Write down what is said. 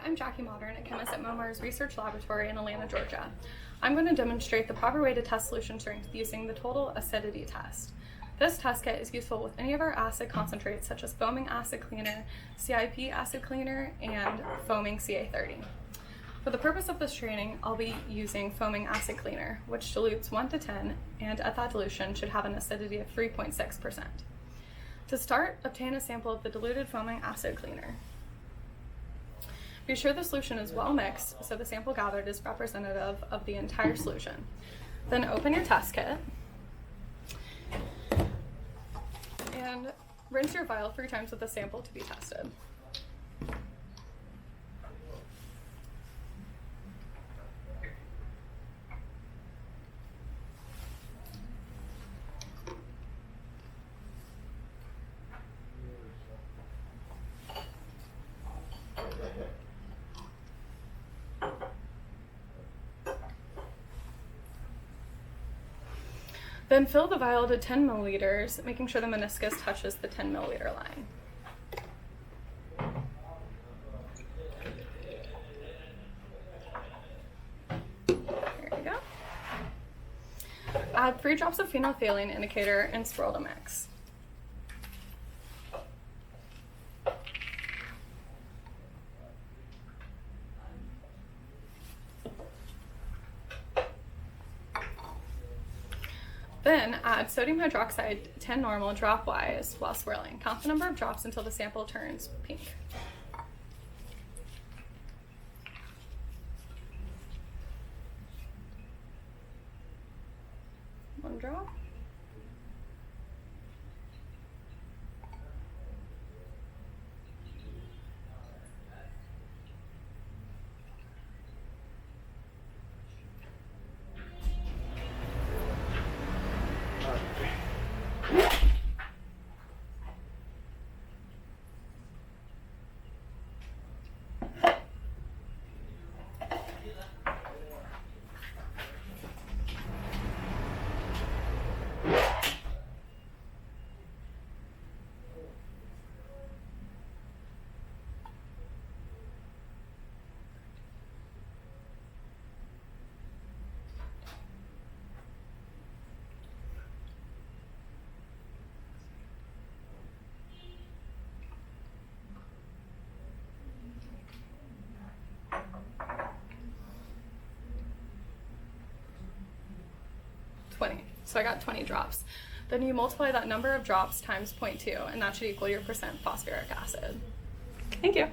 I'm Jackie Modern, a chemist at Momar's Research Laboratory in Atlanta, Georgia. I'm going to demonstrate the proper way to test solution strength using the total acidity test. This test kit is useful with any of our acid concentrates such as foaming acid cleaner, CIP acid cleaner, and foaming CA30. For the purpose of this training, I'll be using foaming acid cleaner, which dilutes 1 to 10, and at that dilution should have an acidity of 3.6%. To start, obtain a sample of the diluted foaming acid cleaner. Be sure the solution is well mixed so the sample gathered is representative of the entire solution. Then open your test kit and rinse your vial 3 times with the sample to be tested. Then fill the vial to 10 milliliters, making sure the meniscus touches the 10 milliliter line. There you go. Add 3 drops of phenolphthalein indicator and swirl to mix. Then add sodium hydroxide 10 normal dropwise while swirling. Count the number of drops until the sample turns pink. One drop. So I got 20 drops. Then you multiply that number of drops times 0.2, and that should equal your percent phosphoric acid. Thank you.